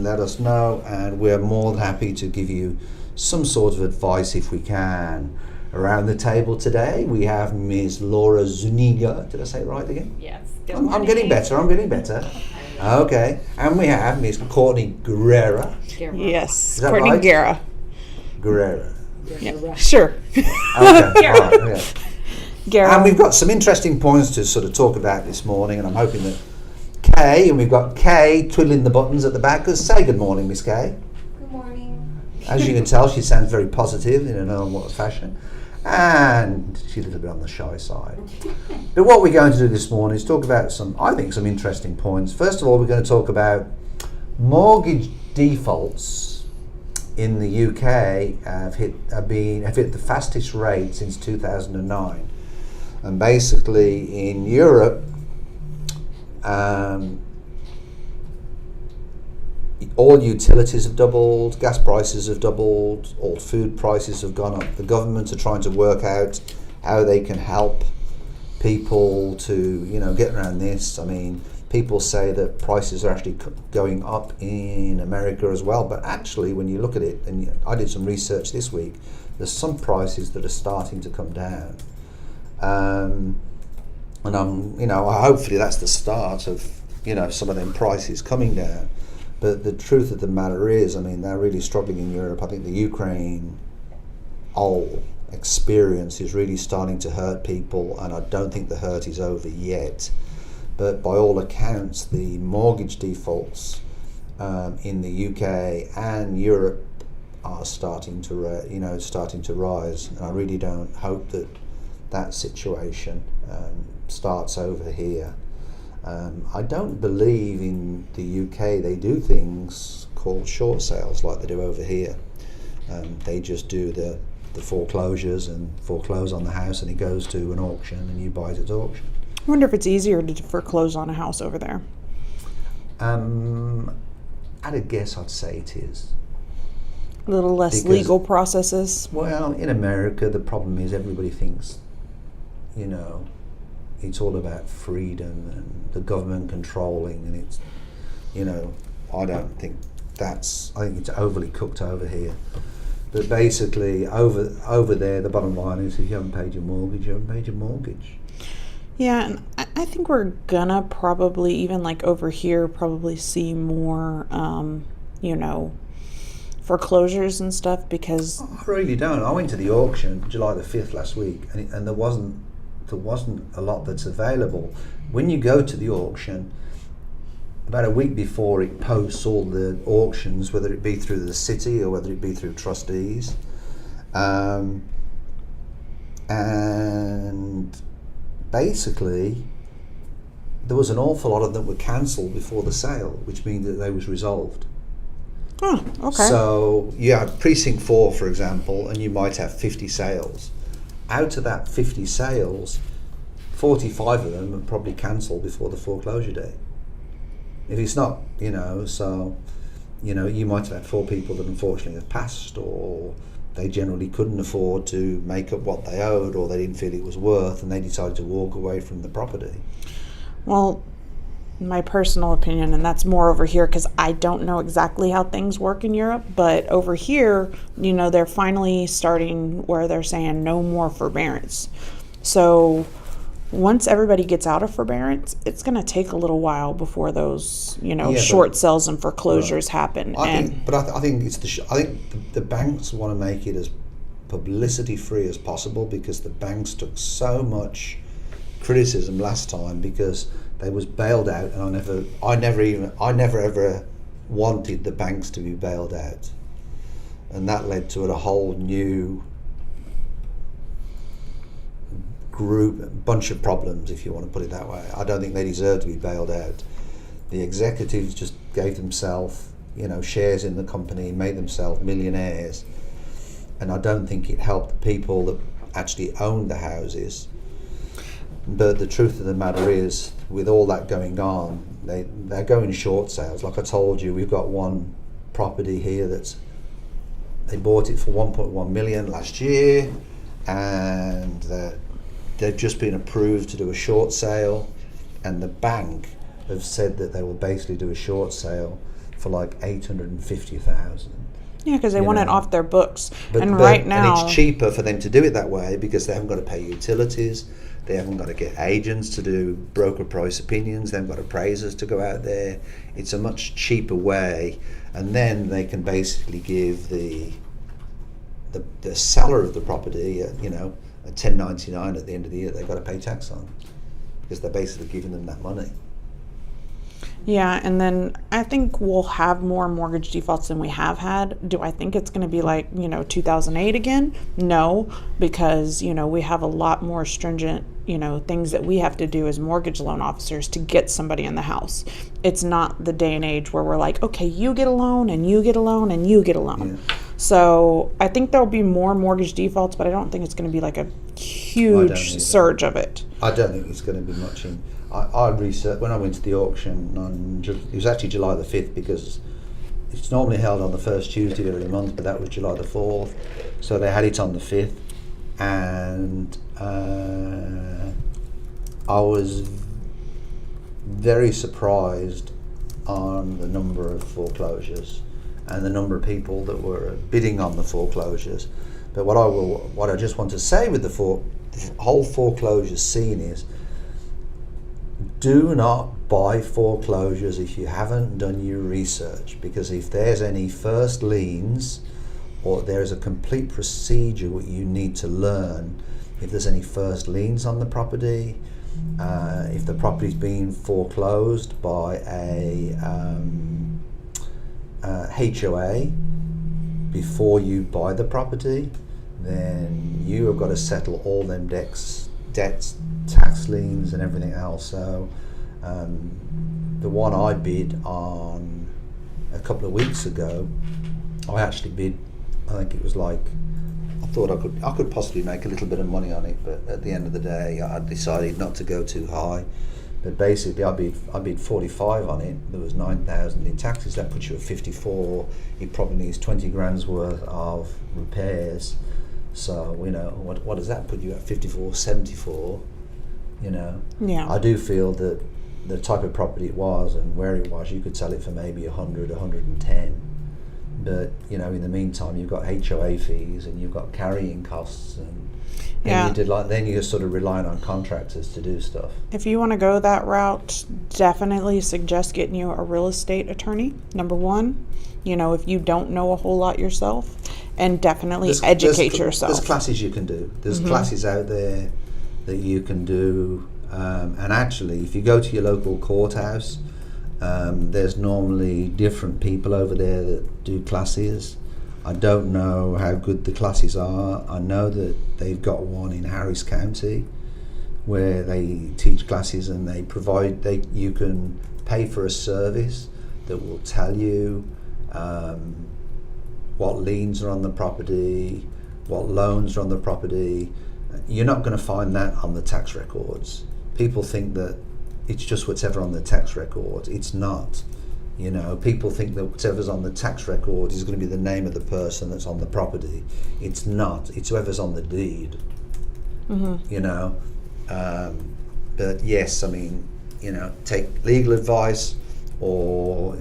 let us know, and we're more than happy to give you some sort of advice if we can. Around the table today, we have Ms. Laura Zuniga. Did I say it right again? Yes. I'm getting better. Okay. And we have Ms. Courtney Guerrera. Yes, Courtney right? Guerra. Guerrera. Yeah. Sure. Okay. All right. Yeah. Guerra. And we've got some interesting points to sort of talk about this morning, and I'm hoping that Kay, and we've got Kay twiddling the buttons at the back. Say good morning, Miss Kay. Good morning. As you can tell, she sounds very positive in an normal fashion, and she's a little bit on the shy side. But what we're going to do this morning is talk about some interesting points. First of all, we're going to talk about mortgage defaults in the UK have hit the fastest rate since 2009, and basically in Europe, all utilities have doubled, gas prices have doubled, all food prices have gone up. The government are trying to work out how they can help people to, get around this. I mean, people say that prices are actually going up in America as well, but actually when you look at it, and I did some research this week, there's some prices that are starting to come down. And hopefully that's the start of, some of them prices coming down. But the truth of the matter is, they're really struggling in Europe. I think the Ukraine whole experience is really starting to hurt people, and I don't think the hurt is over yet. But by all accounts, the mortgage defaults in the UK and Europe are starting to rise. And I really don't hope that situation starts over here. I don't believe in the UK they do things called short sales like they do over here. They just do the foreclosures and foreclose on the house, and it goes to an auction and you buy it at auction. I wonder if it's easier to foreclose on a house over there. At a guess, I'd say it is. A little less legal processes. Well, in America, the problem is everybody thinks, it's all about freedom and the government controlling, and it's, I don't think I think it's overly cooked over here. But basically, over there, the bottom line is if you haven't paid your mortgage, you haven't paid your mortgage. Yeah, and I think we're gonna probably, even like over here, probably see more, foreclosures and stuff because... I really don't. I went to the auction July the 5th last week, and there wasn't a lot that's available. When you go to the auction, about a week before it posts all the auctions, whether it be through the city or whether it be through trustees, and basically there was an awful lot of them were cancelled before the sale, which means that they was resolved. Oh, okay. So you have precinct 4, for example, and you might have 50 sales. Out of that 50 sales, 45 of them are probably cancelled before the foreclosure date. If it's not, you might have had 4 people that unfortunately have passed, or they generally couldn't afford to make up what they owed, or they didn't feel it was worth, and they decided to walk away from the property. Well, my personal opinion, and that's more over here because I don't know exactly how things work in Europe, but over here, they're finally starting where they're saying no more forbearance. So once everybody gets out of forbearance, it's going to take a little while before those, short sales and foreclosures happen. I think the banks want to make it as publicity free as possible, because the banks took so much criticism last time because they was bailed out, and I never ever wanted the banks to be bailed out, and that led to a whole new bunch of problems, if you want to put it that way. I don't think they deserve to be bailed out. The executives just gave themselves, shares in the company, made themselves millionaires, and I don't think it helped the people that actually owned the houses. But the truth of the matter is, with all that going on, they're going short sales. Like I told you, we've got one property here they bought it for 1.1 million last year, and they've just been approved to do a short sale, and the bank have said that they will basically do a short sale for for like 850,000. Yeah, because they want it off their books. And right now, and it's cheaper for them to do it that way because they haven't got to pay utilities. They haven't got to get agents to do broker price opinions. They haven't got appraisers to go out there. It's a much cheaper way, and then they can basically give the seller of the property, a 1099 at the end of the year. They've got to pay tax on because they're basically giving them that money. Yeah, and then I think we'll have more mortgage defaults than we have had. Do I think it's going to be like, 2008 again? No, because, we have a lot more stringent, things that we have to do as mortgage loan officers to get somebody in the house. It's not the day and age where we're like, okay, you get a loan and you get a loan and you get a loan. Yeah. So I think there'll be more mortgage defaults, but I don't think it's going to be like a huge surge of it. I don't think it's going to be much in. I researched when I went to the auction it was actually July the 5th because it's normally held on the first Tuesday of every month, but that was July the 4th, so they had it on the 5th, and I was very surprised on the number of foreclosures and the number of people that were bidding on the foreclosures. But what I just want to say with the whole foreclosure scene is, do not buy foreclosures if you haven't done your research, because if there's any first liens or there's a complete procedure what you need to learn, if there's any first liens on the property, if the property's being foreclosed by a HOA before you buy the property, then you have got to settle all them debts, tax liens and everything else. So the one I bid on a couple of weeks ago, I actually bid, I think it was like, I thought I could possibly make a little bit of money on it, but at the end of the day I decided not to go too high. But basically I bid 45 on it. There was 9,000 in taxes. That puts you at 54. It probably needs 20 grand's worth of repairs. So, what does that put you at? 54, 74, Yeah. I do feel that the type of property it was and where it was, you could sell it for maybe 100, 110. But, in the meantime, you've got HOA fees and you've got carrying costs, and then you're sort of relying on contractors to do stuff. If you want to go that route, definitely suggest getting you a real estate attorney, number one. If you don't know a whole lot yourself, and definitely educate yourself. There's classes you can do. There's classes out there that you can do. And actually, if you go to your local courthouse, there's normally different people over there that do classes. I don't know how good the classes are. I know that they've got one in Harris County where they teach classes, and you can pay for a service that will tell you what liens are on the property, what loans are on the property. You're not going to find that on the tax records. People think that it's just whatever on the tax record. It's not. People think that whatever's on the tax record is going to be the name of the person that's on the property. It's not. It's whoever's on the deed. But yes, take legal advice or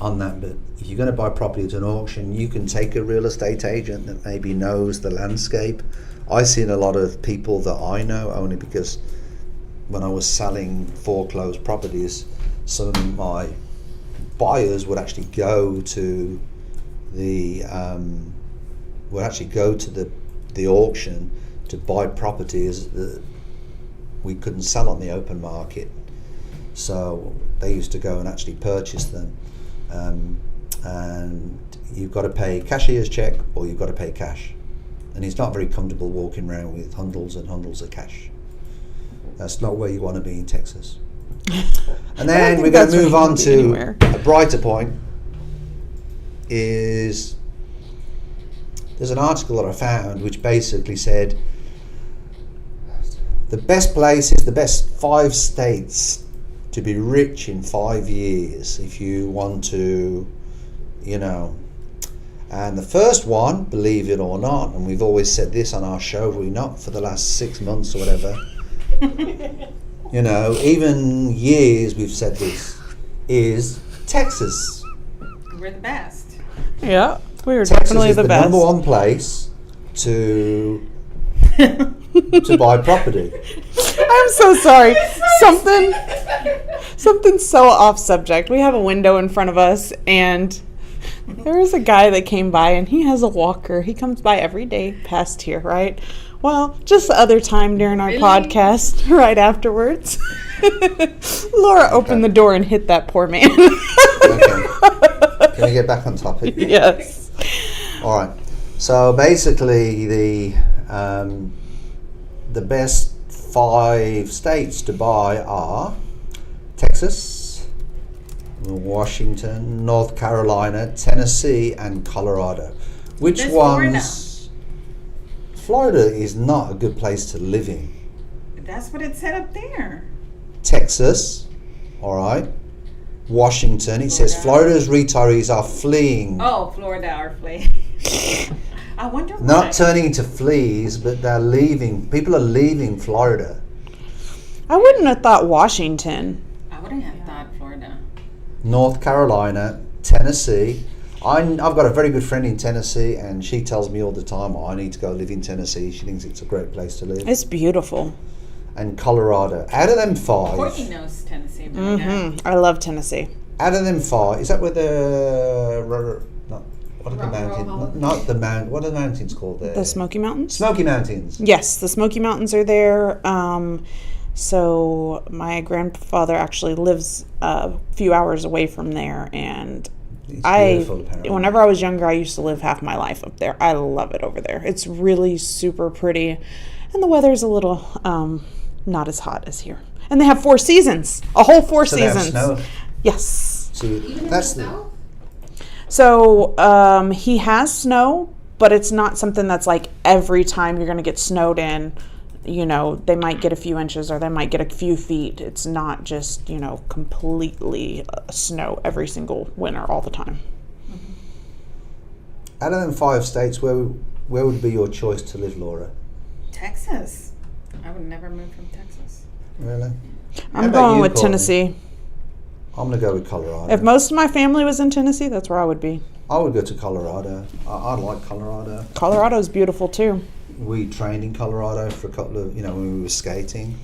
on that. But if you're going to buy property at an auction, you can take a real estate agent that maybe knows the landscape. I've seen a lot of people that I know only because when I was selling foreclosed properties, some of my buyers would actually go to the auction to buy properties that we couldn't sell on the open market. So they used to go and actually purchase them. And you've got to pay cashier's check or you've got to pay cash. And it's not very comfortable walking around with hundreds and hundreds of cash. That's not where you want to be in Texas. And then we're going to move on to a brighter point. There's an article that I found which basically said the best places, the best 5 states to be rich in 5 years if you want to, and the first one, believe it or not, and we've always said this on our show, have we not, for the last 6 months or whatever, even years we've said this, is Texas. We're the best. Yeah, we were Texas definitely is the best. number one place to buy property. I'm so sorry. Something so off subject. We have a window in front of us, and there is a guy that came by, and he has a walker. He comes by every day past here, right? Well, just the other time during our podcast, right afterwards, Laura opened the door and hit that poor man. Okay. Can we get back on topic? Yes. All right. So basically, the best 5 states to buy are Texas, Washington, North Carolina, Tennessee, and Colorado. Which There's ones? Florida is not a good place to live in. That's what it said up there. Texas, all right. Washington, it says Florida's retirees are fleeing. Oh, Florida are fleeing. I wonder why. Not turning into fleas, but they're leaving. People are leaving Florida. I wouldn't have thought Washington. I wouldn't have thought Florida. North Carolina, Tennessee. I've got a very good friend in Tennessee, and she tells me all the time, I need to go live in Tennessee. She thinks it's a great place to live. It's beautiful. And Colorado. Out of them 5. Courtney knows Tennessee really good. I love Tennessee. Out of them 5, is that where what are the mountains? Not the mount. What are the mountains called there? The Smoky Mountains? Smoky Mountains. Yes, the Smoky Mountains are there. So my grandfather actually lives a few hours away from there, and It's beautiful, apparently. whenever I was younger, I used to live half my life up there. I love it over there. It's really super pretty, and the weather's a little not as hot as here. And they have 4 seasons, a whole 4 So they have seasons. snow. Yes. See, that's the. So he has snow, but it's not something that's like every time you're going to get snowed in. You know, they might get a few inches or they might get a few feet. It's not just, completely snow every single winter all the time. Out of them 5 states, where would be your choice to live, Laura? Texas. I would never move from Texas. Really? How I'm about going you, with Courtney? Tennessee. I'm going to go with Colorado. If most of my family was in Tennessee, that's where I would be. I would go to Colorado. I like Colorado. Colorado's beautiful too. We trained in Colorado for a couple of, when we were skating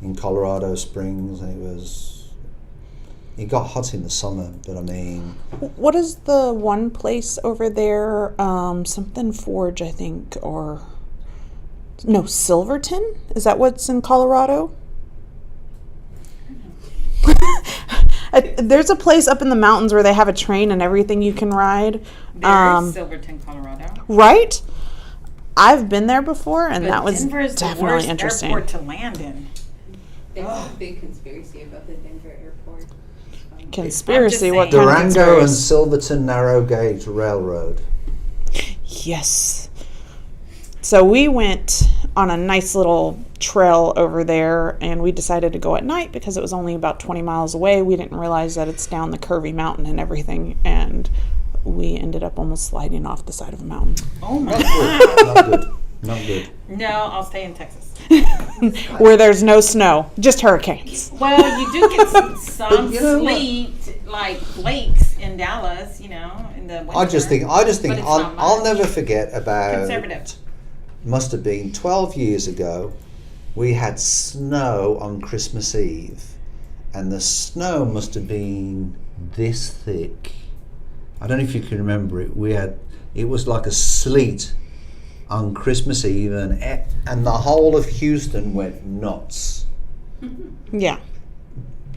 in Colorado Springs, and it got hot in the summer, but I mean... What is the one place over there? Something Forge, I think, or... No, Silverton? Is that what's in Colorado? There's a place up in the mountains where they have a train and everything you can ride. There's Silverton, Colorado. Right? I've been there before, and But that was Denver is definitely the worst interesting. airport to land in. There's a big conspiracy about the Denver airport. Conspiracy? I'm What just kind of Durango and conspiracy? Silverton Narrow Gauge Railroad. Yes. So we went on a nice little trail over there, and we decided to go at night because it was only about 20 miles away. We didn't realize that it's down the curvy mountain and everything, and we ended up almost sliding off the side of a mountain. Oh my Not God. good. Not good. No, I'll stay in Texas. Where there's no snow, just hurricanes. Well, you do get some you know what? sleet, like flakes in Dallas, in the winter. I just think But it's not I'll much. never forget about... Conservative. Must have been 12 years ago. We had snow on Christmas Eve, and the snow must have been this thick. I don't know if you can remember it. It was like a sleet on Christmas Eve, and the whole of Houston went nuts. Yeah.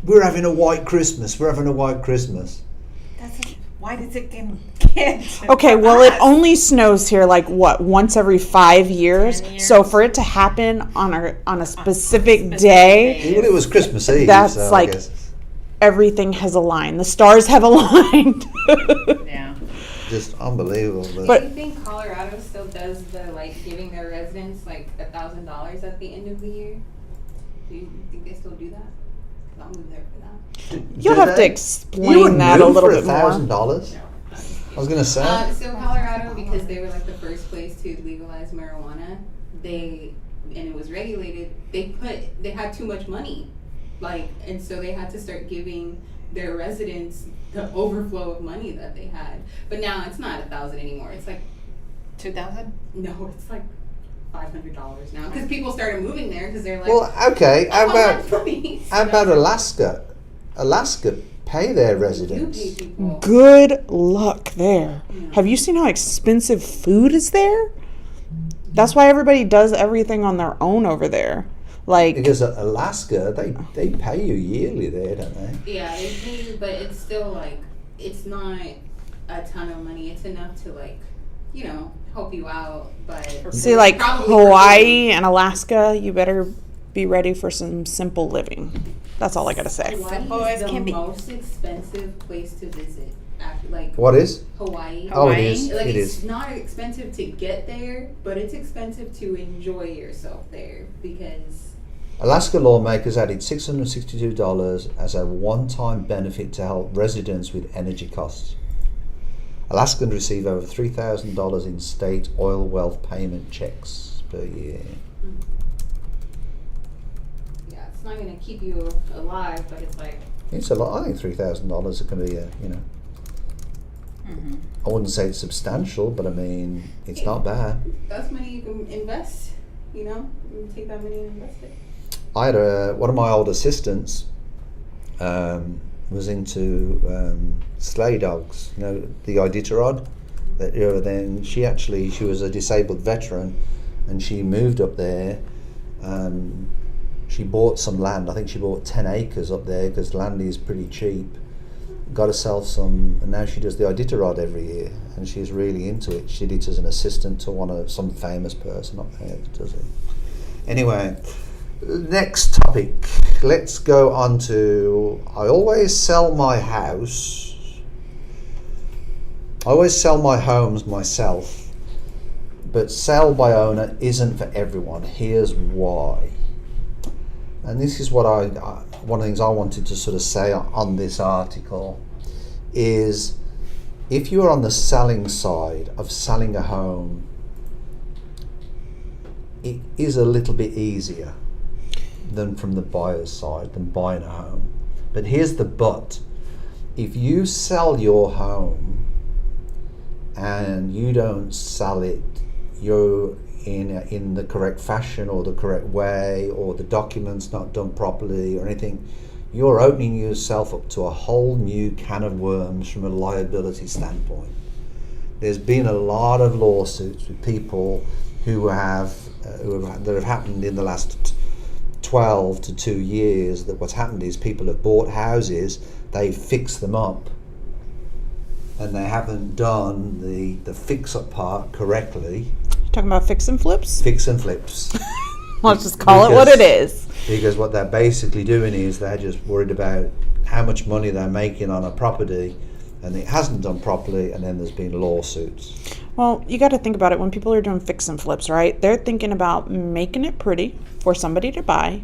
We're having a white Christmas. We're having a white Christmas. Why does it get Okay, well, it only snows here like once every 5 years. 10 years. So for it to happen on a specific day, Well, it was Christmas Eve. That's so like- I guess everything has aligned. The stars have aligned. Yeah. just unbelievable. But- Do you think Colorado still does the giving their residents $1,000 at the end of the year? Do you think they still do that? 'Cause I'll move there for that. You'll Do have to they? explain You would that a move little for bit more. $1,000? I was gonna say. So Colorado, because they were the first place to legalize marijuana, and it was regulated. They had too much money, and so they had to start giving their residents the overflow of money that they had. But now it's not 1,000 anymore. It's like 2,000? no, it's like $500 now because people started moving there because they're like, Well, okay. How about money. how about Alaska? Alaska pay their You residents. pay people. Good luck there. Yeah. Have you seen how expensive food is there? That's why everybody does everything on their own over there. Like, Because at Alaska, they pay you yearly there, don't they? Yeah, they pay you, but it's still like it's not a ton of money. It's enough to like, you know, help you out. But see, like probably Hawaii and Alaska, you better be ready for some simple living. That's all I gotta say. Simple Hawaii as is the can be. most expensive place to visit. Like What is? Hawaii. Oh, it Hawaii? is. Like It it's is. not expensive to get there, but it's expensive to enjoy yourself there because Alaska lawmakers added $662 as a one-time benefit to help residents with energy costs. Alaskans receive over $3,000 in state oil wealth payment checks per year. yeah, it's not gonna keep you alive, but it's like It's a lot. I think $3,000 can be, I wouldn't say it's substantial, but I mean, it's not bad. that's money you can invest. You know, you can take that money and invest it. I had one of my old assistants was into sleigh dogs, the Iditarod. Then she was a disabled veteran, and she moved up there. She bought some land. I think she bought 10 acres up there because land is pretty cheap. Got herself some, and now she does the Iditarod every year, and she's really into it. She did it as an assistant to some famous person up there that does it. Anyway, next topic. Let's go on to, I always sell my house. I always sell my homes myself, but sell by owner isn't for everyone. Here's why. And this is what one of the things I wanted to sort of say on this article is, if you are on the selling side of selling a home, it is a little bit easier than from the buyer's side, than buying a home. But here's the but. If you sell your home and you don't sell it, you're in the correct fashion or the correct way, or the documents not done properly or anything, you're opening yourself up to a whole new can of worms from a liability standpoint. There's been a lot of lawsuits with people that have happened in the last 12 to 2 years, that what's happened is people have bought houses, they fix them up, and they haven't done the fix-up part correctly. Talking about fix and flips? Fix and flips. Let's just call it what it is. Because what they're basically doing is they're just worried about how much money they're making on a property, and it hasn't done properly, and then there's been lawsuits. Well, you got to think about it. When people are doing fix and flips, right? They're thinking about making it pretty for somebody to buy,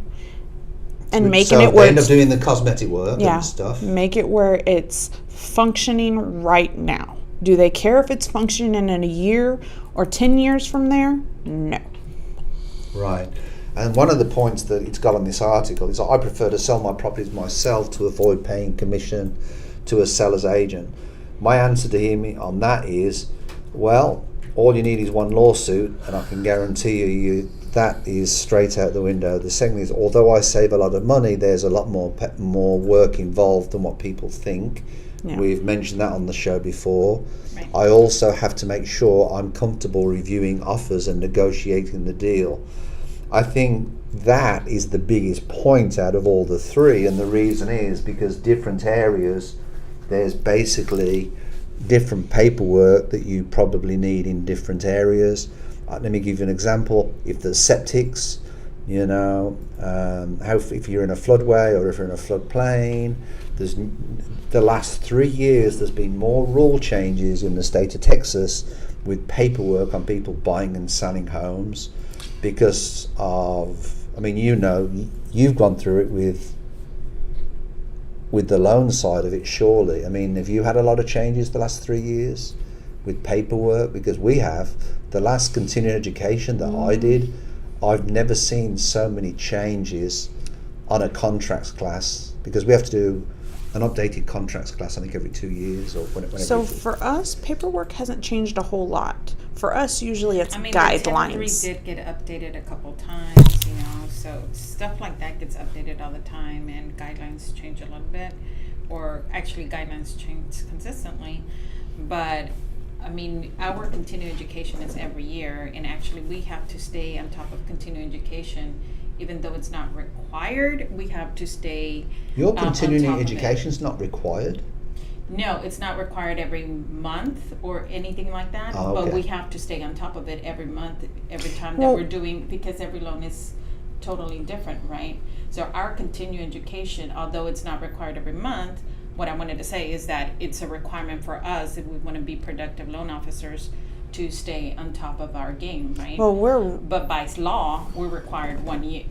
and making it they where end up it's, doing the cosmetic work yeah, and stuff. make it where it's functioning right now. Do they care if it's functioning in a year or 10 years from there? No. Right. And one of the points that it's got on this article is, I prefer to sell my properties myself to avoid paying commission to a seller's agent. My answer to him on that is, well, all you need is one lawsuit, and I can guarantee you that is straight out the window. The second is, although I save a lot of money, there's a lot more work involved than what people think. Yeah. We've mentioned that on the show before. Right. I also have to make sure I'm comfortable reviewing offers and negotiating the deal. I think that is the biggest point out of all the three, and the reason is because different areas, there's basically different paperwork that you probably need in different areas. Let me give you an example. If there's septics, if you're in a floodway or if you're in a floodplain, there's the last 3 years there's been more rule changes in the state of Texas with paperwork on people buying and selling homes because of, you've gone through it with the loan side of it, surely. Have you had a lot of changes the last 3 years with paperwork? Because we have. The last continuing education that I did, I've never seen so many changes on a contracts class, because we have to do an updated contracts class, I think every 2 years or whenever. So for us, paperwork hasn't changed a whole lot. For us, usually it's I mean, guidelines. the 1003 did get updated a couple times, you know, so stuff like that gets updated all the time, and guidelines change a little bit, or actually guidelines change consistently. But I mean, our continuing education is every year, and actually we have to stay on top of continuing education. Even though it's not required, we have to stay Your on continuing top of it. education is not required. No, it's not required every month or anything like that, Oh, but okay. we have to stay on top of it every month, every time Well- that we're doing, because every loan is totally different, right? So our continuing education, although it's not required every month, what I wanted to say is that it's a requirement for us if we want to be productive loan officers to stay on top of our game, right? Well, But by law, we're required 1 year,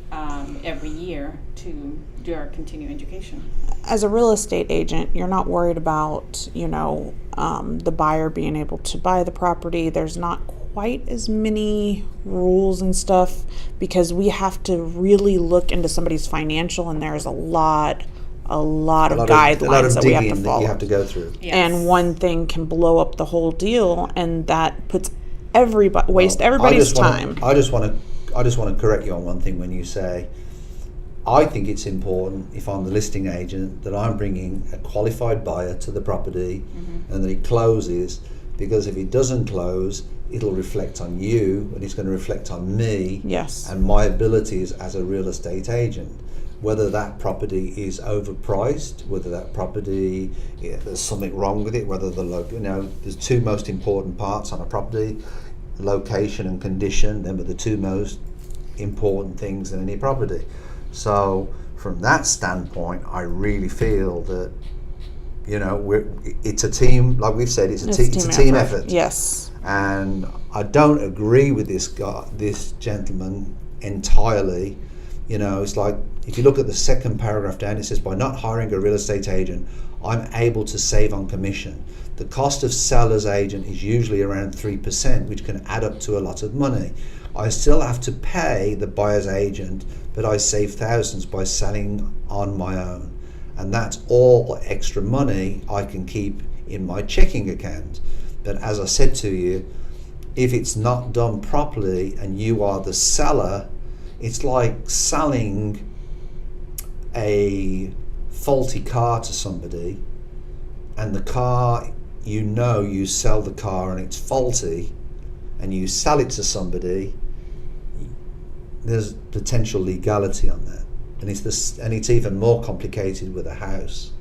every year to do our continuing education. as a real estate agent, you're not worried about, the buyer being able to buy the property. There's not quite as many rules and stuff because we have to really look into somebody's financial, and there's a lot of guidelines that we have to digging that follow. you have to go through. Yes. And one thing can blow up the whole deal, and that puts waste Well, everybody's time. I just want to correct you on one thing when you say, I think it's important if I'm the listing agent that I'm bringing a qualified buyer to the property and that it closes, because if it doesn't close, it'll reflect on you and it's going to reflect on me Yes. and my abilities as a real estate agent. Whether that property is overpriced, whether that property, there's something wrong with it, whether there's two most important parts on a property, location and condition. Them are the two most important things in any property. So from that standpoint, I really feel that, it's a team, like we've said, it's a team effort. Yes. And I don't agree with this gentleman entirely. It's like, if you look at the second paragraph down, it says, by not hiring a real estate agent, I'm able to save on commission. The cost of seller's agent is usually around 3%, which can add up to a lot of money. I still have to pay the buyer's agent, but I save thousands by selling on my own. And that's all extra money I can keep in my checking account. But as I said to you, if it's not done properly and you are the seller, it's like selling a faulty car to somebody, and the car, you sell the car and it's faulty, and you sell it to somebody, there's potential legality on that. And it's even more complicated with a house.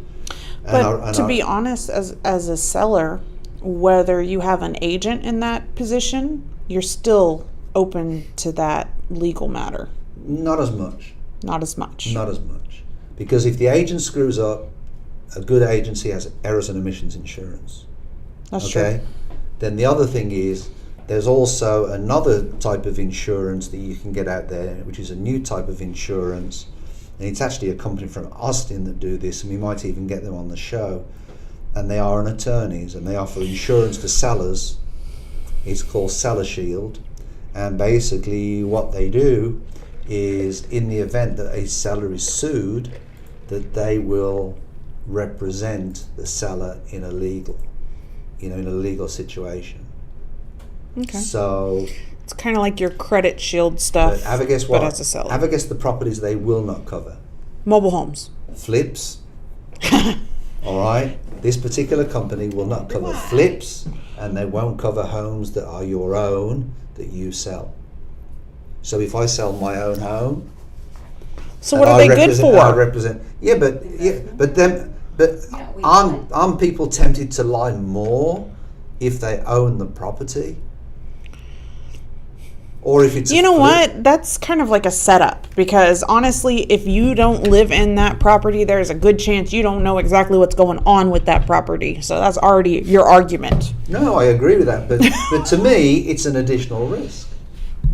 But to be honest, as a seller, whether you have an agent in that position, you're still open to that legal matter. Not as much. Not as much. Not as much. Because if the agent screws up, a good agency has errors and omissions insurance. That's true. Then the other thing is, there's also another type of insurance that you can get out there, which is a new type of insurance. And it's actually a company from Austin that do this, and we might even get them on the show. And they are an attorneys, and they offer insurance to sellers. It's called Seller Shield. And basically what they do is, in the event that a seller is sued, that they will represent the seller in a legal situation. Okay. So It's kind of like your credit shield stuff, but have a guess what? but as a seller. Have a guess the properties they will not cover. Mobile homes. Flips. All right. This particular company will not cover flips, and they won't cover homes that are your own that you sell. So if I sell my own home, So what are they good for? I represent. Aren't people tempted to lie more if they own the property? Or if it's You know what? That's kind of like a setup, because honestly, if you don't live in that property, there's a good chance you don't know exactly what's going on with that property. So that's already your argument. No, I agree with that, but to me, it's an additional risk.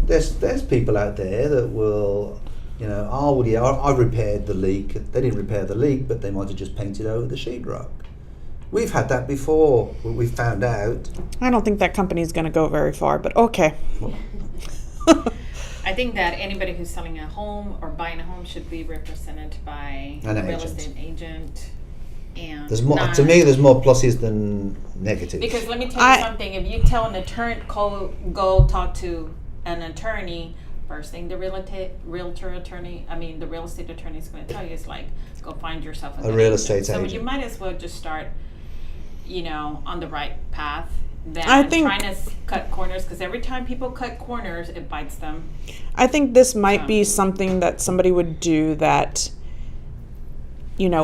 There's people out there that will, I repaired the leak. They didn't repair the leak, but they might have just painted over the sheetrock. We've had that before. We found out. I don't think that company's going to go very far, but okay. I think that anybody who's selling a home or buying a home should be represented by An a real agent. estate agent. and There's more not, to me. There's more pluses than negatives. because let me tell you something. If you tell an attorney, go talk to an attorney, first thing the real estate attorney is going to tell you is like, go find yourself A real estate So agent. you might as well just start, on the right path than I think- trying to cut corners, because every time people cut corners, it bites them. I think this might be something that somebody would do that,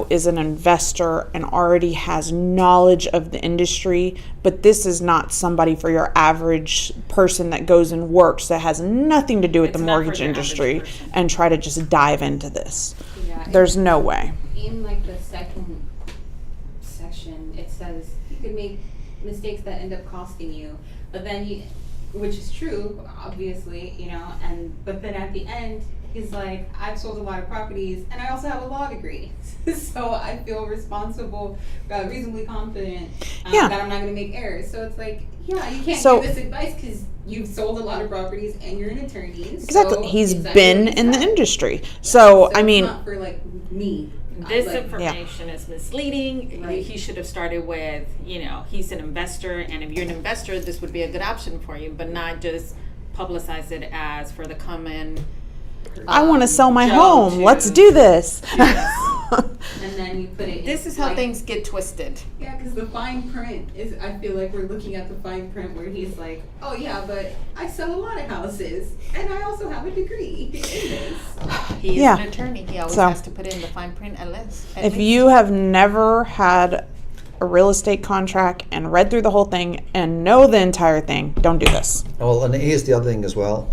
is an investor and already has knowledge of the industry, but this is not somebody for your average person that goes and works that has nothing to do with It's the not for mortgage your industry average person. and try to just dive into this. Yeah, There's no way. in like the second section, it says you could make mistakes that end up costing you, but then which is true, obviously, but then at the end, he's like, I've sold a lot of properties and I also have a law degree. So I feel responsible, reasonably confident that I'm not going to make errors. So it's like, you can't give this advice because you've sold a lot of properties and you're an attorney. Exactly. So He's it's been actually in the sad. industry. Yeah. So, I it's mean, not for like me. This information is misleading. Right. He should have started with, he's an investor, and if you're an investor, this would be a good option for you, but not just publicize it as for the common. I want to sell my Joe home. to- Let's do this. And then you put it. This is how things get twisted. Yeah, because the fine print is. I feel like we're looking at the fine print where he's like, "Oh yeah, but I sell a lot of houses, and I also have a degree in this." He is Yeah. an attorney. He always So- has to put in the fine print at least. If you have never had a real estate contract and read through the whole thing and know the entire thing, don't do this. Well, and here's the other thing as well.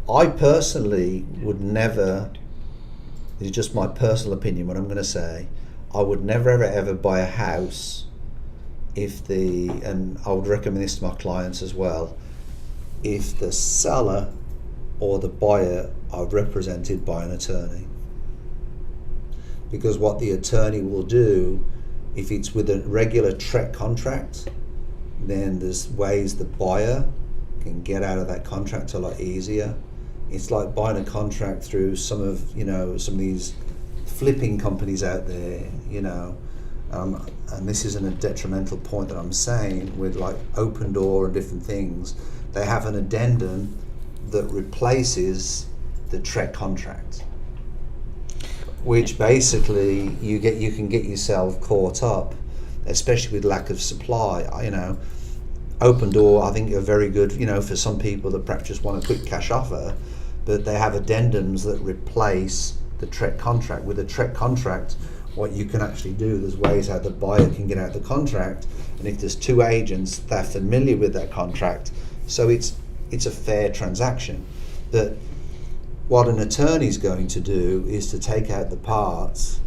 I personally would never, this is just my personal opinion, what I'm going to say, I would never ever buy a house and I would recommend this to my clients as well, if the seller or the buyer are represented by an attorney. Because what the attorney will do, if it's with a regular TREC contract, then there's ways the buyer can get out of that contract a lot easier. It's like buying a contract through some of these flipping companies out there, and this isn't a detrimental point that I'm saying, with like Open Door and different things, they have an addendum that replaces the TREC contract, which basically you can get yourself caught up, especially with lack of supply. Open Door, I think, are very good, for some people that perhaps just want a quick cash offer, but they have addendums that replace the TREC contract. With a TREC contract, what you can actually do, there's ways how the buyer can get out the contract, and if there's two agents, they're familiar with that contract, so it's a fair transaction. But what an attorney's going to do is to take out the parts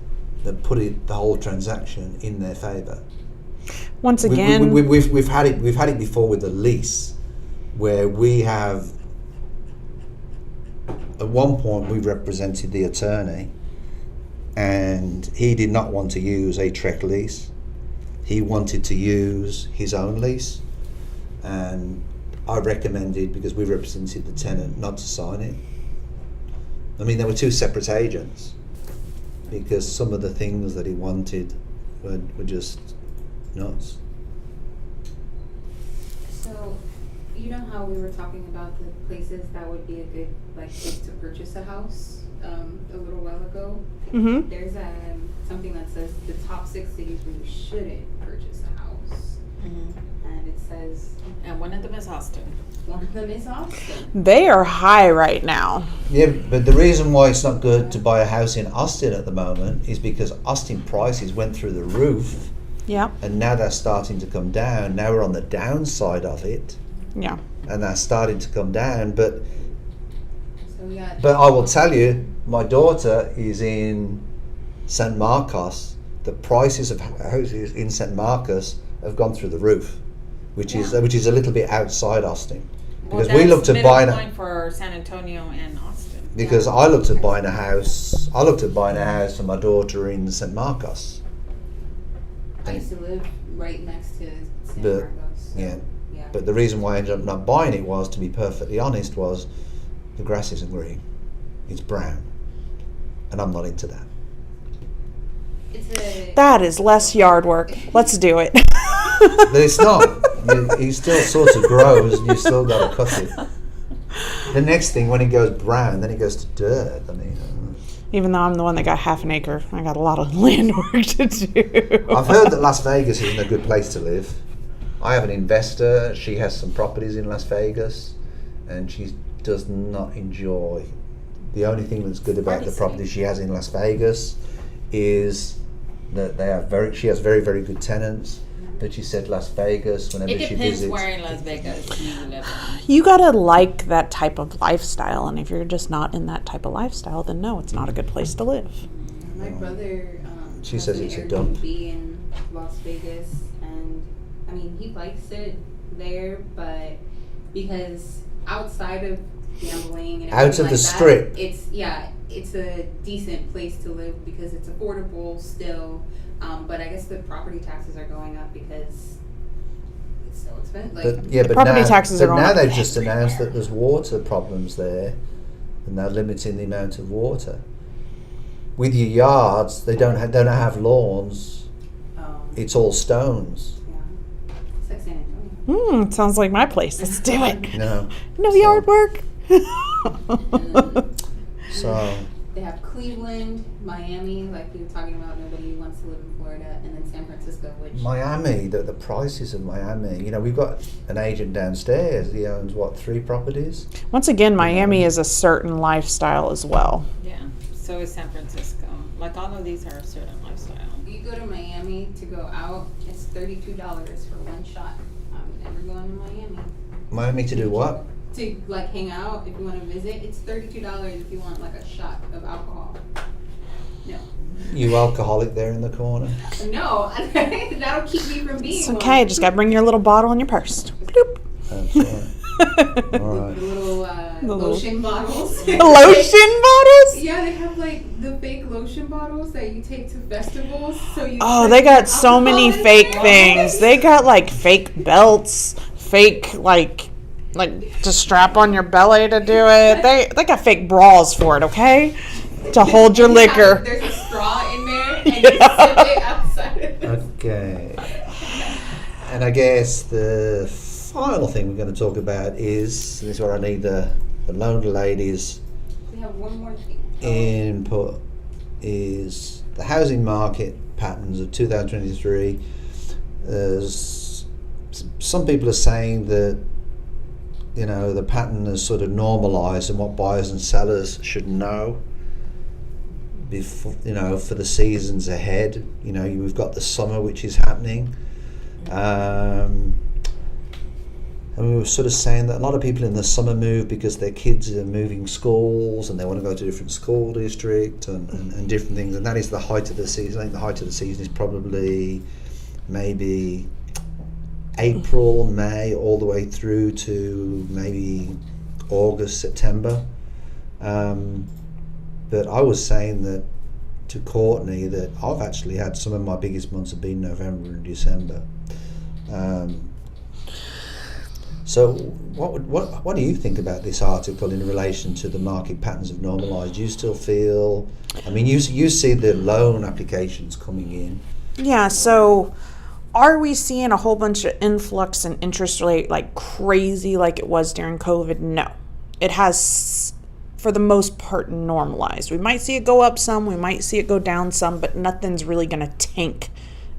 that put the whole transaction in their favour. Once again, We've had it before with the lease, where we have, at one point we represented the attorney, and he did not want to use a TREC lease. He wanted to use his own lease, and I recommended, because we represented the tenant, not to sign it. I mean, there were two separate agents, because some of the things that he wanted were just nuts. So, you know how we were talking about the places that would be a good place to purchase a house a little while ago? Mhm. There's something that says the top 6 cities where you shouldn't purchase a house, and it says And one of them is Austin. one of them is Austin. they are high right now. Yeah, but the reason why it's not good to buy a house in Austin at the moment is because Austin prices went through the roof, Yeah. and now they're starting to come down. Now we're on the downside of it, Yeah. and they're starting to come down. But So But I will tell you, my daughter is in St. Marcos. The prices of houses in St. Marcos have gone through the roof, which is a little bit outside Austin. Because we looked at buying point for San Antonio and Austin. because I looked at buying a house. I looked at buying a house for my daughter in St. Marcos. I used to live right next to San But Marcos. So, yeah, yeah. but the reason why I ended up not buying it was, to be perfectly honest, was the grass isn't green, it's brown, and I'm not into that. That is less yard work. Let's do it. But it's not. He still sort of grows, and you still got to cut it. The next thing, when it goes brown, then it goes to dirt. I mean, Even though I'm the one that got half an acre, I got a lot of land work to do. I've heard that Las Vegas isn't a good place to live. I have an investor. She has some properties in Las Vegas, and she does not enjoy. The only thing that's good about the property she has in Las Vegas is that she has very, very good tenants. But she said Las Vegas, whenever she visits. It depends where in Las Vegas you live in. You gotta like that type of lifestyle, and if you're just not in that type of lifestyle, then no, it's not a good place to live. My brother She has says an it's a dump. Airbnb in Las Vegas, and I mean, he likes it there, but because outside of gambling and Out everything of the like strip. that, it's a decent place to live because it's affordable still. But I guess the property taxes are going up because it's so expensive. But property now, taxes are going now up. they've just announced that there's water problems there, and they're limiting the amount of water. With your yards, they don't have lawns. It's all stones. Yeah. It's like San Antonio. Sounds like my place. Let's do it. No. No yard work. So They have Cleveland, Miami, like you were talking about, nobody wants to live in Florida, and then San Francisco, which... Miami, the prices of Miami. You know, we've got an agent downstairs. He owns, 3 properties? Once again, Miami is a certain lifestyle as well. Yeah, so is San Francisco. Like all of these are a certain lifestyle. You go to Miami to go out, it's $32 for one shot. I'm never going to Miami. Miami to do what? To like hang out, if you want to visit, it's $32 if you want like a shot of alcohol. No. You alcoholic there in the corner? No, that'll keep me from being It's okay. Just got to bring your little bottle in your purse. Bloop. That's right. All right. The little lotion bottles. Lotion bottles? Yeah, they have like the fake lotion bottles that you take to festivals. So you. Oh, they got so many fake things. They got like fake belts, fake like to strap on your belly to do it. They got fake bras for it, okay? To hold your liquor. There's a straw in there, and you sip it outside of it. Okay. And I guess the final thing we're going to talk about is, this is where I need the lonely ladies' We have one more thing. input, is the housing market patterns of 2023. Some people are saying that, you know, the pattern is sort of normalized, and what buyers and sellers should know before, you know, for the seasons ahead. You know, we've got the summer which is happening, and we were sort of saying that a lot of people in the summer move because their kids are moving schools and they want to go to a different school district and different things, and that is the height of the season. I think the height of the season is probably maybe April, May, all the way through to maybe August, September. But I was saying that to Courtney that I've actually had some of my biggest months have been November and December. So what do you think about this article in relation to the market patterns of normalised? Do you still feel, I mean, you see the loan applications coming in. Yeah, so are we seeing a whole bunch of influx in interest rate like crazy like it was during COVID? No. It has, for the most part, normalized. We might see it go up some, we might see it go down some, but nothing's really going to tank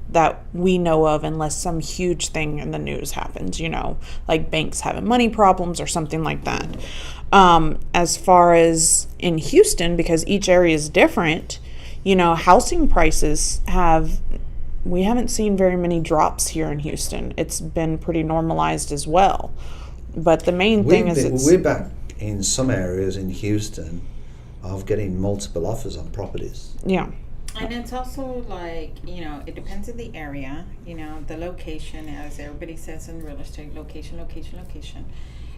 that we know of unless some huge thing in the news happens, you know, like banks having money problems or something like that. As far as in Houston, because each area is different, you know, housing prices we haven't seen very many drops here in Houston. It's been pretty normalized as well. But the main thing is we're back in some areas in Houston of getting multiple offers on properties. Yeah. And it's also like, you know, it depends on the area, you know, the location, as everybody says in real estate, location.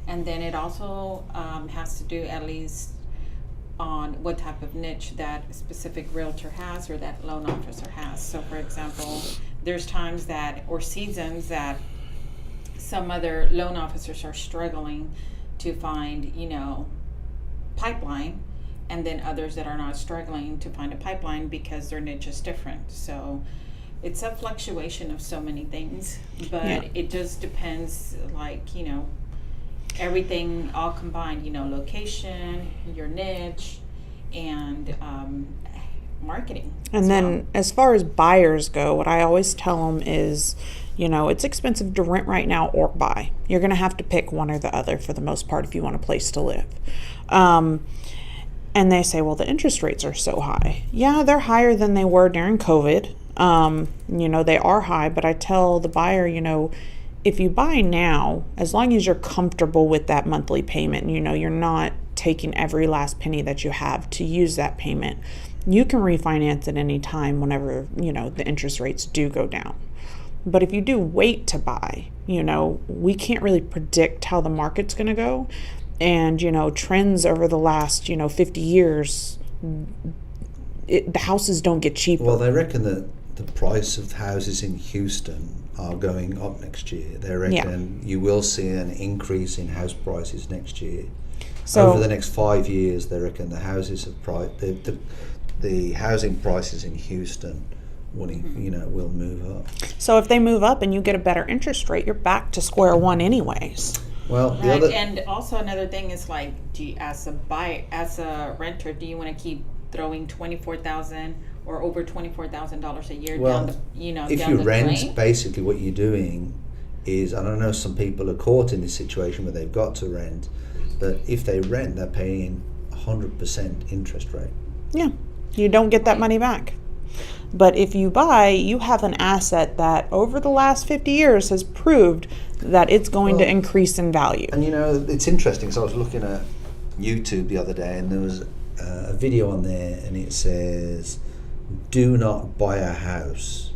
And then it also has to do at least on what type of niche that specific realtor has or that loan officer has. So for example, there's times that, or seasons that some other loan officers are struggling to find, you know, pipeline, and then others that are not struggling to find a pipeline because their niche is different. So it's a fluctuation of so many things, but Yeah. it just depends, like, everything all combined, location, your niche, and marketing. And as then well. as far as buyers go, what I always tell them is, it's expensive to rent right now or buy. You're going to have to pick one or the other for the most part if you want a place to live. And they say, well, the interest rates are so high. Yeah, they're higher than they were during COVID. They are high, but I tell the buyer, if you buy now, as long as you're comfortable with that monthly payment, you're not taking every last penny that you have to use that payment, you can refinance at any time whenever, the interest rates do go down. But if you do wait to buy, we can't really predict how the market's going to go. And, trends over the last, 50 years, the houses don't get cheaper. Well, they reckon that the price of houses in Houston are going up next year. They reckon you will see an increase in house prices next year. So over the next 5 years, they reckon the houses have the housing prices in Houston will move up. So if they move up and you get a better interest rate, you're back to square one anyways. Well, and also another thing is, like, as a renter, do you want to keep throwing $24,000 or over $24,000 a year down the if down you the rent, drain? basically what you're doing is, and I know some people are caught in this situation where they've got to rent, but if they rent, they're paying 100% interest rate. Yeah, you don't get that money back. But if you buy, you have an asset that over the last 50 years has proved that it's going to increase in value. And it's interesting. So I was looking at YouTube the other day, and there was a video on there, and it says, "Do not buy a house."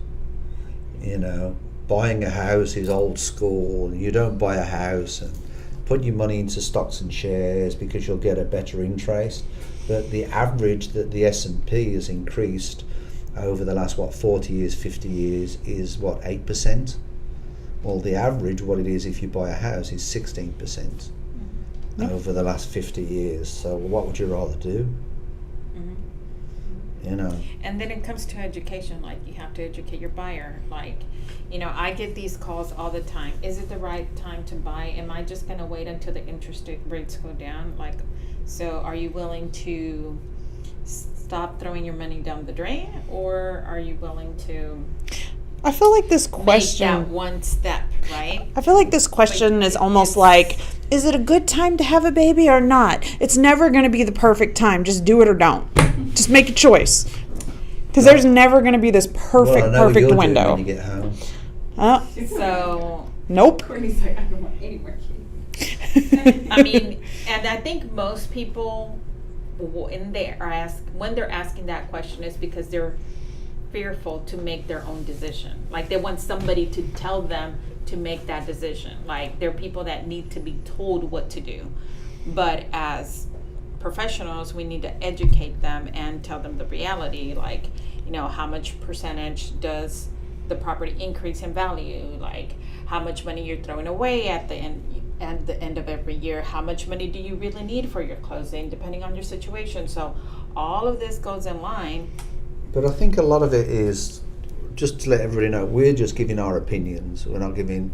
Buying a house is old school. You don't buy a house and put your money into stocks and shares because you'll get a better interest. But the average that the S&P has increased over the last 40 years, 50 years is 8%. Well, the average, what it is if you buy a house, is 16% over the last 50 years. So what would you rather do? And then it comes to education, like, you have to educate your buyer. Like, I get these calls all the time. Is it the right time to buy? Am I just going to wait until the interest rates go down? Like, so are you willing to stop throwing your money down the drain, or are you willing to I feel like this question, make that one step, right? I feel like this question is almost like, is it a good time to have a baby or not? It's never going to be the perfect time. Just do it or don't. Just make a choice. Because there's never going to be this perfect window. When you get home. So, nope. Courtney's like, I don't want any more kids. I mean, and I think most people when they're asking that question is because they're fearful to make their own decision. Like, they want somebody to tell them to make that decision. Like, they're people that need to be told what to do. But as professionals, we need to educate them and tell them the reality. Like, how much percentage does the property increase in value? Like, how much money you're throwing away at the end of every year? How much money do you really need for your closing, depending on your situation? So all of this goes in line. But I think a lot of it is, just to let everybody know, we're just giving our opinions. We're not giving,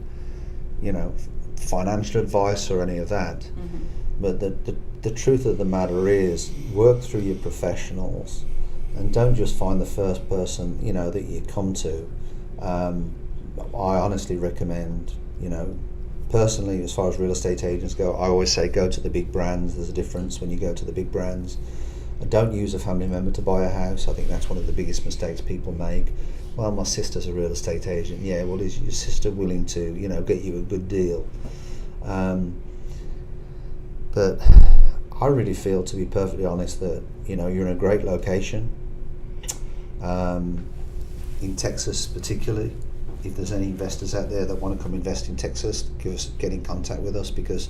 financial advice or any of that. Mm-hmm. But the truth of the matter is, work through your professionals, and don't just find the first person, that you come to. I honestly recommend, personally, as far as real estate agents go, I always say go to the big brands. There's a difference when you go to the big brands. Don't use a family member to buy a house. I think that's one of the biggest mistakes people make. Well, my sister's a real estate agent. Yeah, well, is your sister willing to, get you a good deal? But I really feel, to be perfectly honest, that, you're in a great location. In Texas particularly, if there's any investors out there that want to come invest in Texas, get in contact with us, because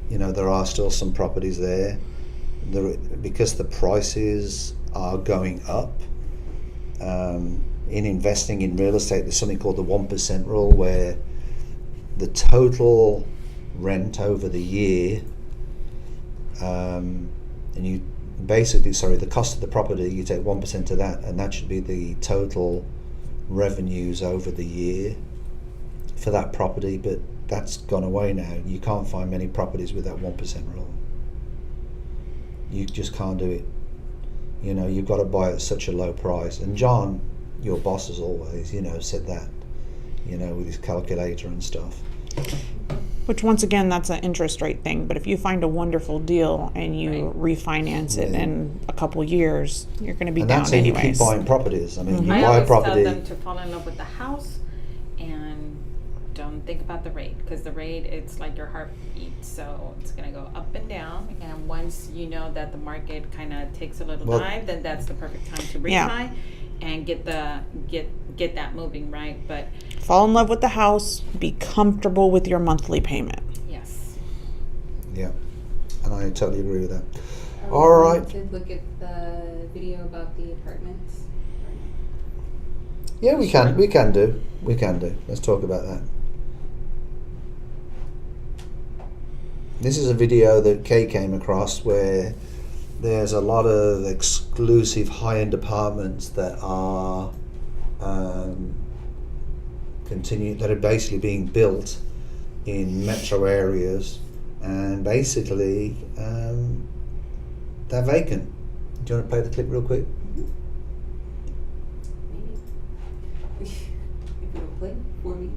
there are still some properties there. Because the prices are going up. In investing in real estate, there's something called the 1% rule, where the total rent over the year, and you basically, sorry, the cost of the property, you take 1% of that, and that should be the total revenues over the year for that property. But that's gone away now. You can't find many properties with that 1% rule. You just can't do it. You know, you've got to buy at such a low price. And John, your boss, has always, you know, said that, you know, with his calculator and stuff. Which, once again, that's an interest rate thing. But if you find a wonderful deal and you refinance it in a couple years, you're going to be And down that's how you keep anyways. buying properties. I mean, you I buy a always property. tell them to fall in love with the house and don't think about the rate, because the rate, it's like your heartbeat, so it's going to go up and down. And once you know that the market kind of takes a little dive, then that's the perfect time to refi and get that moving, right? But Fall in love with the house. Be comfortable with your monthly payment. yes. Yeah, and I totally agree with that. Are we All going right. to look at the video about the apartments? Yeah, we can do. Let's talk about that. This is a video that Kay came across where there's a lot of exclusive high-end apartments that are that are basically being built in metro areas, and basically they're vacant. Do you want to play the clip real quick? Maybe. If it'll play for me.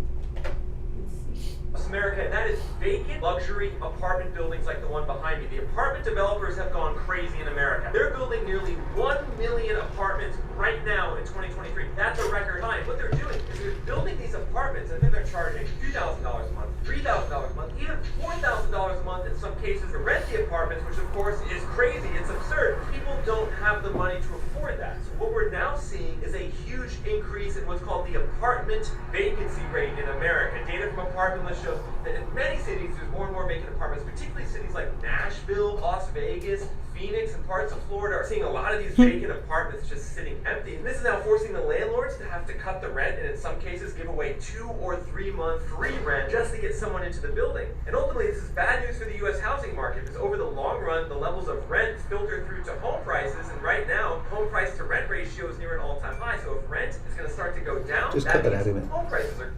Let's see. America, and that is vacant luxury apartment buildings like the one behind me. The apartment developers have gone crazy in America. They're building nearly 1 million apartments right now in 2023. That's a record high. What they're doing is they're building these apartments, and then they're charging $2,000 a month, $3,000 a month, even $4,000 a month in some cases to rent the apartments, which of course is crazy. It's absurd. People don't have the money to afford that. So what we're now seeing is a huge increase in what's called the apartment vacancy rate in America. Data from Apartment List shows that in many cities, there's more and more vacant apartments, particularly cities like Nashville, Las Vegas, Phoenix, and parts of Florida are seeing a lot of these vacant apartments just sitting empty. And this is now forcing the landlords to have to cut the rent, and in some cases give away 2 or 3 month free rent just to get someone into the building. And ultimately, this is bad news for the U.S. housing market, because over the long run, the levels of rent filter through to home prices, and right now, home price to rent ratio is near an all-time high. So if rent is going to start to go down, Just that cut that means out of it. home prices are...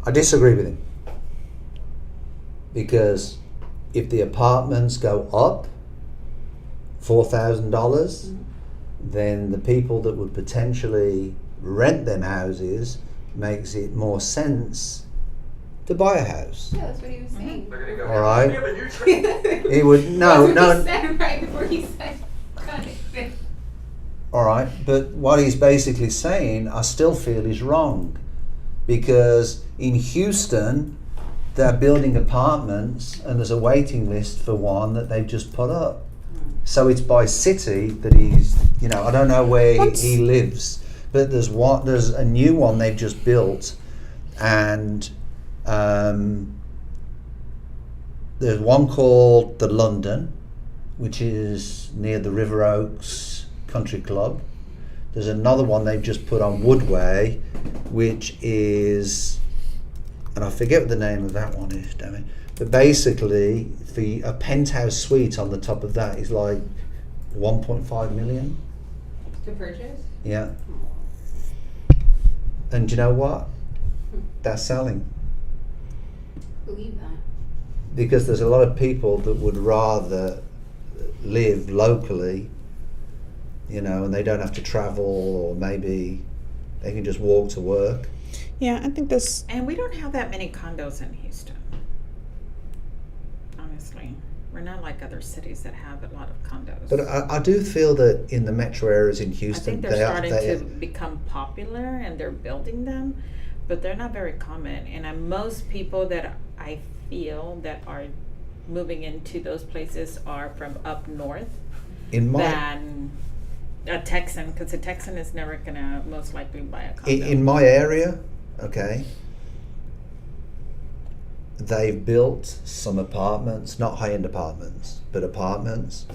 I disagree with him, because if the apartments go up $4,000, then the people that would potentially rent them houses makes it more sense to buy a house. Yeah, that's what he was saying. They're going to go, All right. we have a new trend. It would no. He said right before he said, cut it. All right, but what he's basically saying, I still feel is wrong, because in Houston, they're building apartments and there's a waiting list for one that they've just put up. So it's by city that he's, you know, I don't know where he lives, but there's a new one they've just built, and there's one called the London, which is near the River Oaks Country Club. There's another one they've just put on Woodway, which is, and I forget what the name of that one is, damn it. But basically, a penthouse suite on the top of that is like 1.5 million. To purchase? Yeah. And you know what? That's selling. Believe that. Because there's a lot of people that would rather live locally, you know, and they don't have to travel, or maybe they can just walk to work. Yeah, I think this. And we don't have that many condos in Houston. Honestly, we're not like other cities that have a lot of condos. But I do feel that in the metro areas in I Houston, think they're starting to become popular, and they're building them, but they're not very common. And most people that I feel that are moving into those places are from up north than a Texan, because a Texan is never gonna most likely buy a condo. in my area, okay, they've built some apartments, not high-end apartments, but apartments.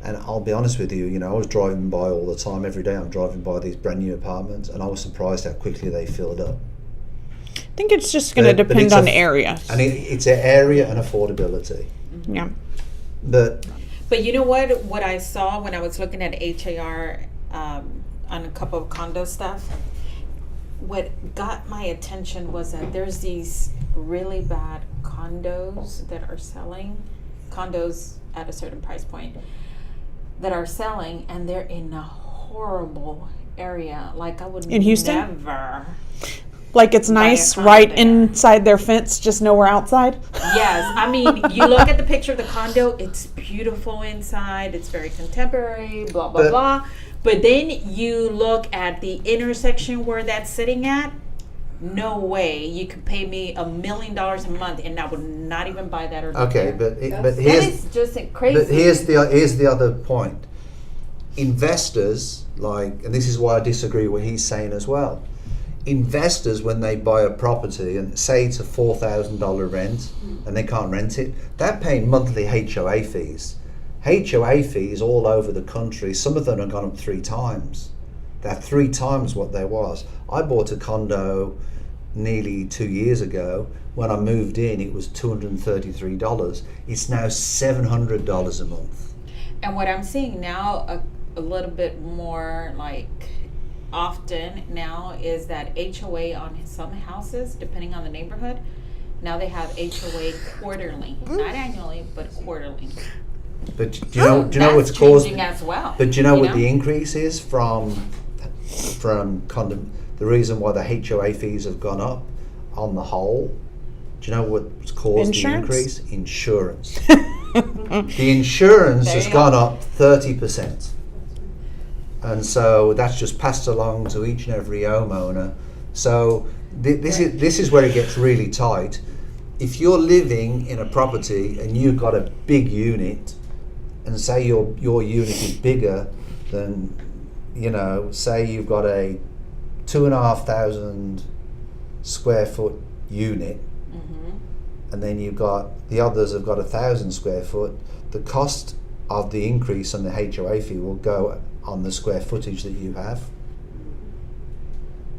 And I'll be honest with you, you know, I was driving by all the time, every day I'm driving by these brand new apartments, and I was surprised how quickly they filled up. I think it's just going to But depend it's on area. And it's an area and affordability. Yeah. But But you know what? What I saw when I was looking at HAR on a couple of condo stuff, what got my attention was that there's these really bad condos that are selling, condos at a certain price point that are selling, and they're in a horrible area. Like I would In Houston? never. Like it's Buy a nice condo right there. inside their fence, just nowhere outside. Yes, I mean, you look at the picture of the condo, it's beautiful inside, it's very contemporary, blah, blah, But- blah. But then you look at the intersection where that's sitting at, no way you could pay me $1 million a month and I would not even buy that or live Okay, there. but That here's is just crazy. But here's the other point. Investors, like, and this is why I disagree with what he's saying as well. Investors, when they buy a property and say it's a $4,000 rent and they can't rent it, they're paying monthly HOA fees. HOA fees all over the country, some of them have gone up 3 times. They're 3 times what there was. I bought a condo nearly 2 years ago. When I moved in, it was $233. It's now $700 a month. And what I'm seeing now a little bit more like often now is that HOA on some houses, depending on the neighborhood, now they have HOA quarterly, not annually, but quarterly. But do you know That's what's caused? changing as well. But do you know what the increase is from condom? The reason why the HOA fees have gone up on the whole. Do you know what's caused Insurance? the increase? Insurance. The insurance There has you gone go. up 30%. And so that's just passed along to each and every homeowner. So this is where it gets really tight. If you're living in a property and you've got a big unit, and say your unit is bigger than, say you've got a 2,500 square foot unit, and then you've got the others have got 1,000 square foot, the cost of the increase on the HOA fee will go on the square footage that you have.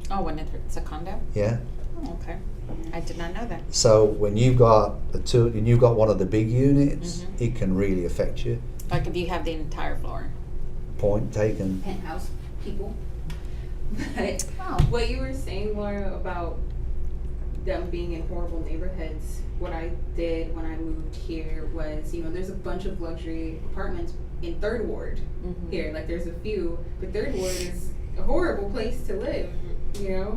Oh, when it's a condo? Yeah. Oh, okay. I did not know that. So when you've got one of the big units, it can really affect you. Like if you have the entire floor. Point taken. Penthouse people. But Oh. what you were saying, Laura, about them being in horrible neighborhoods, what I did when I moved here was, there's a bunch of luxury apartments in Third Ward here. Like there's a few, but Third Ward is a horrible place to live.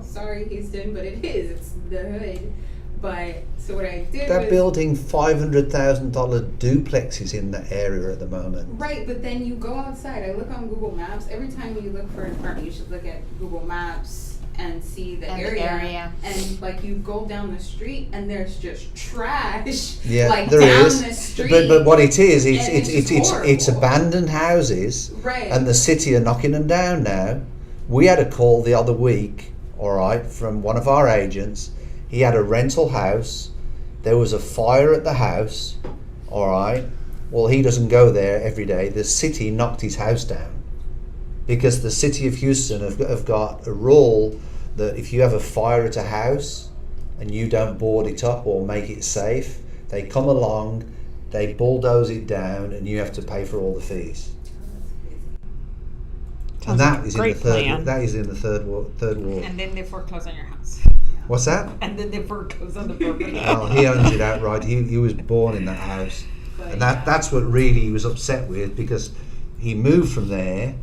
Sorry Houston, but it is. It's the hood. But so what I did They're was building $500,000 duplexes in that area at the moment. right, but then you go outside. I look on Google Maps. Every time you look for an apartment, you should look at Google Maps and see the And the area. area. And like you go down the street and there's just trash. Yeah, like there down is. the street. But what it is, And it's it's horrible. abandoned houses, Right. and the city are knocking them down now. We had a call the other week, all right, from one of our agents. He had a rental house. There was a fire at the house, all right. Well, he doesn't go there every day. The city knocked his house down because the city of Houston have got a rule that if you have a fire at a house and you don't board it up or make it safe, they come along, they bulldoze it down, and you have to pay for all the fees. And that is in the Great third. plan. That is in the third ward. And then they foreclose on your house. What's that? And then they foreclose on the property. Well, he owns it outright. He was born in that house, and that's what really he was upset with, because he moved from there.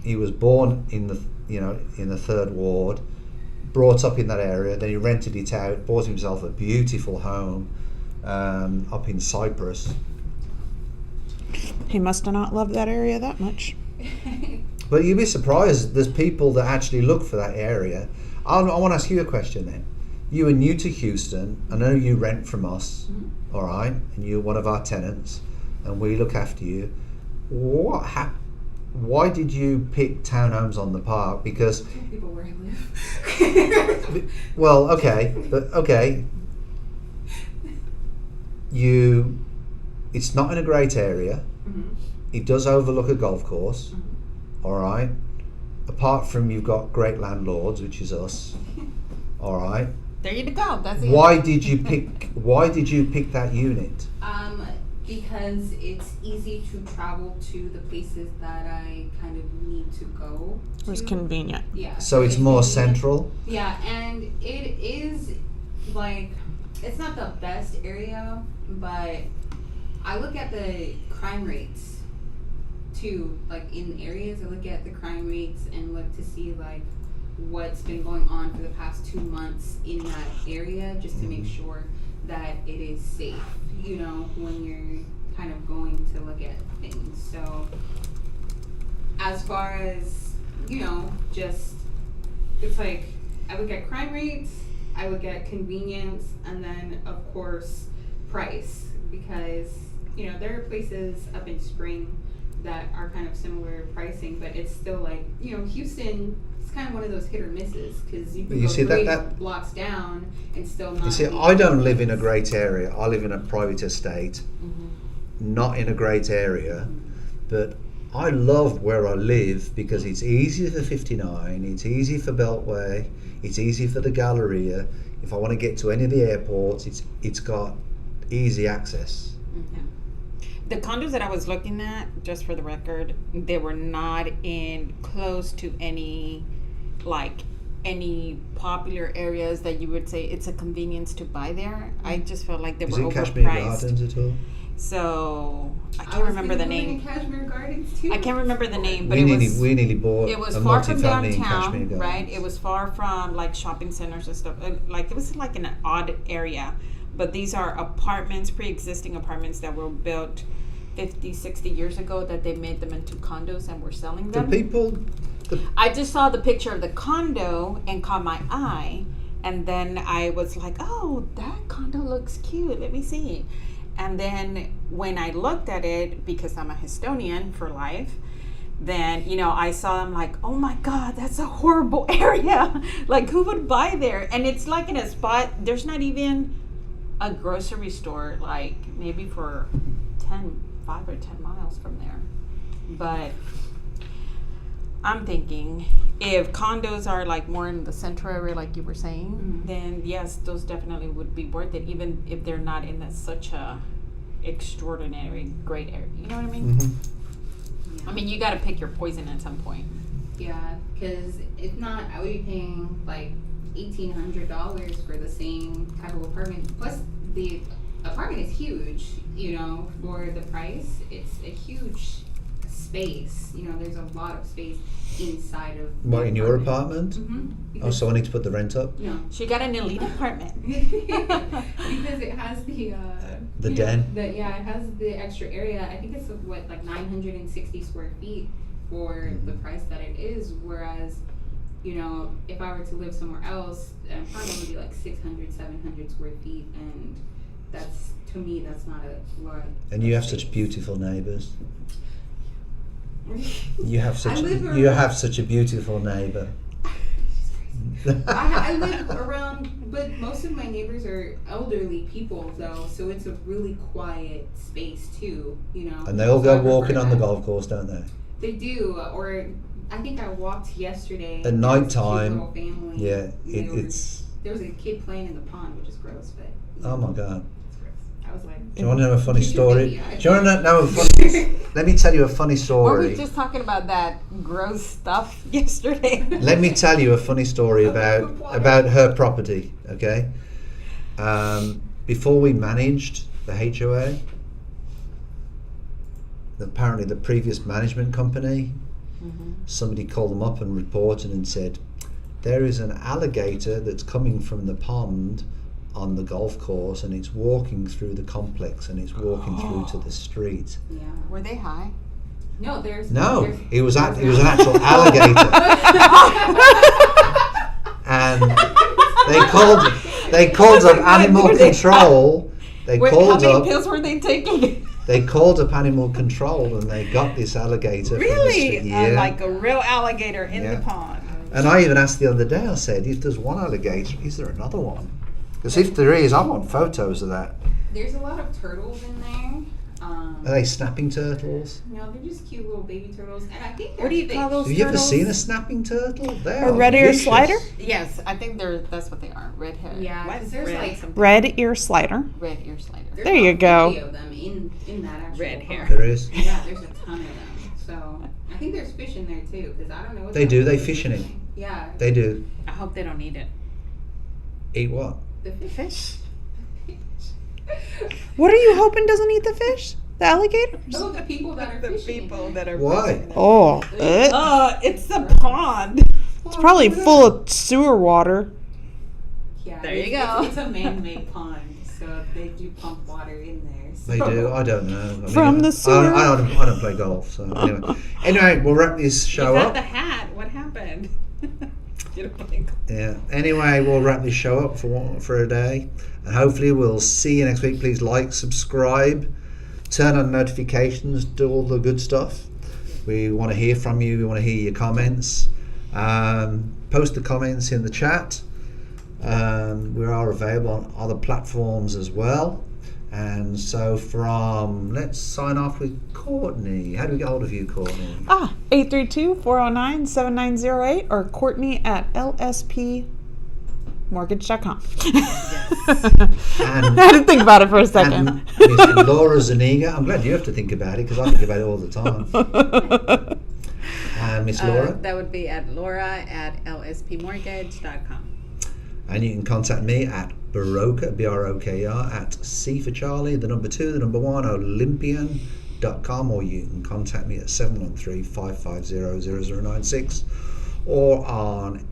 He was born in the third ward, brought up in that area. Then he rented it out, bought himself a beautiful home up in Cyprus. He must have not loved that area that much. But you'd be surprised. There's people that actually look for that area. I want to ask you a question then. You are new to Houston. I know you rent from us, all right, and you're one of our tenants, and we look after you. Why did you pick townhomes on the park? Because people where I live. well, okay. It's not in a great area. It does overlook a golf course. All right. Apart from you've got great landlords, which is us. All right. There you go. That's it. Why did you pick that unit? because it's easy to travel to the places that I kind of need to go It was to. convenient. Yeah. So it's more convenient. central. Yeah, and it is like, it's not the best area, but I look at the crime rates too. Like in areas, I look at the crime rates and look to see like what's been going on for the past 2 months in that area, just to make sure that it is safe, you know, when you're kind of going to look at things. So as far as, you know, just, it's like, I look at crime rates, I look at convenience, and then of course price, because, you know, there are places up in Spring that are kind of similar pricing, but it's still like, you know, Houston, it's kind of one of those hit or misses, because you can You go see, 3 that- blocks down and still not. You see, be- I don't live in a great area. I live in a private estate, Mhm. not in a great area, but I love where I live because it's easy for 59, it's easy for Beltway, it's easy for the Galleria. If I want to get to any of the airports, it's got easy access. The condos that I was looking at, just for the record, they were not in close to any popular areas that you would say it's a convenience to buy there. I just felt like they Is were it Kashmir overpriced. Gardens at all? So I I can't was remember the thinking name. in Kashmir Gardens too. I can't remember the name, but We it nearly bought it was a far from multifamily in Kashmir downtown, Gardens. right? It was far from like shopping centers and stuff. Like it was like in an odd area. But these are apartments, pre-existing apartments that were built 50, 60 years ago that they made them into condos and were selling The them. people, I just saw the picture of the condo and caught my eye, and then I was like, oh, that condo looks cute, let me see. And then when I looked at it, because I'm a Histonian for life, then, you know, I saw them like, oh my God, that's a horrible area. Like, who would buy there? And it's like in a spot, there's not even a grocery store, like maybe for 5 or 10 miles from there. But I'm thinking if condos are like more in the central area, like you were saying, then yes, those definitely would be worth it, even if they're not in such a extraordinary great area. You know what I mean? Mhm. I mean, you got to pick your poison at some point. Yeah, because if not, I would be paying like $1,800 for the same type of apartment. Plus, the apartment is huge. You know, for the price, it's a huge space. You know, there's a lot of space inside of. What, in your apartment? Mm-hmm. Oh, so I need to put the rent up? No. She got an elite apartment. Because it has the The you know, den? it has the extra area. I think it's what, like 960 square feet for the price that it is. Whereas, you know, if I were to live somewhere else, an apartment would be like 600, 700 square feet, and that's, to me, that's not a lot. And you have such beautiful neighbours. You have such live such a beautiful neighbour. I live around, but most of my neighbors are elderly people, though, so it's a really quiet space too, you know. And they all So go I prefer walking on the that. golf course, don't they? They do, or I think I walked yesterday. At there was a night cute time, little family. yeah, They were- it's. There was a kid playing in the pond, which is gross, but. Oh my God. It's gross. I was like. Do you want to know a funny Keep your story? baby out. Do you want to know a funny? Let me tell you a funny Were story. we just talking about that gross stuff yesterday? Let me tell you a funny story about her property. Okay. Before we managed the HOA, apparently the previous management company, somebody called them up and reported and said, there is an alligator that's coming from the pond on the golf course and it's walking through the complex and it's walking through to the street. Yeah. Were they high? No, there's. No, there's- it was an actual alligator, and they called up animal control. They How called many up. pills were they taking? They called up animal control and they got this alligator. From the Really? street. Yeah. Like a real alligator in Yeah. the pond. And I even asked the other day. I said, if there's one alligator, is there another one? Because if there is, I want photos of that. There's a lot of turtles in there. Are they snapping turtles? No, they're just cute little baby turtles, and I think they're What do you fish. call those Have you ever turtles? seen a snapping turtle? They A are red ear vicious. slider? Yes, I think that's what they are. Red hair. Yeah, Why 'cause is there's red like- something? Red ear slider. Red ear slider. There's There you about go. 50 of them in that actual Red hair. pond. There is. Yeah, there's a ton of them. So I think there's fish in there too, because I don't know what They do. They fish in it. Yeah. They do. I hope they don't eat it. Eat what? The fish. What are you hoping doesn't eat the fish? The alligators? Oh, the people that are fishing. in there. are. Why? Oh, It's a pond. it's probably full of sewer water. Yeah, There you it's- go. It's a man-made pond, so they do pump water in there. So. They do. I don't know. I mean, From the sewer? I don't play golf. So anyway, we'll wrap this show You got up. the hat. What happened? You don't think- Yeah. Anyway, we'll wrap this show up for a day, and hopefully we'll see you next week. Please like, subscribe, turn on notifications, do all the good stuff. We want to hear from you. We want to hear your comments. Post the comments in the chat. We are available on other platforms as well. And so let's sign off with Courtney. How do we get hold of you, Courtney? 832-409-7908 or Courtney at lspmortgage.com. And, I had to think about it for a second. and Miss Laura Zuniga. I'm glad you have to think about it because I think about it all the time. And Miss Laura? That would be at laura@lspmortgage.com. And you can contact me at Baroka, B-R-O-K-R, at C for Charlie, the number 2, the number 1, Olympian.com, or you can contact me at 713-550-0096, or on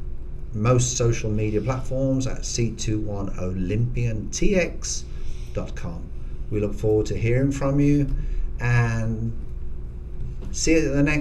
most social media platforms at C21OlympianTX.com. We look forward to hearing from you, and see you at the next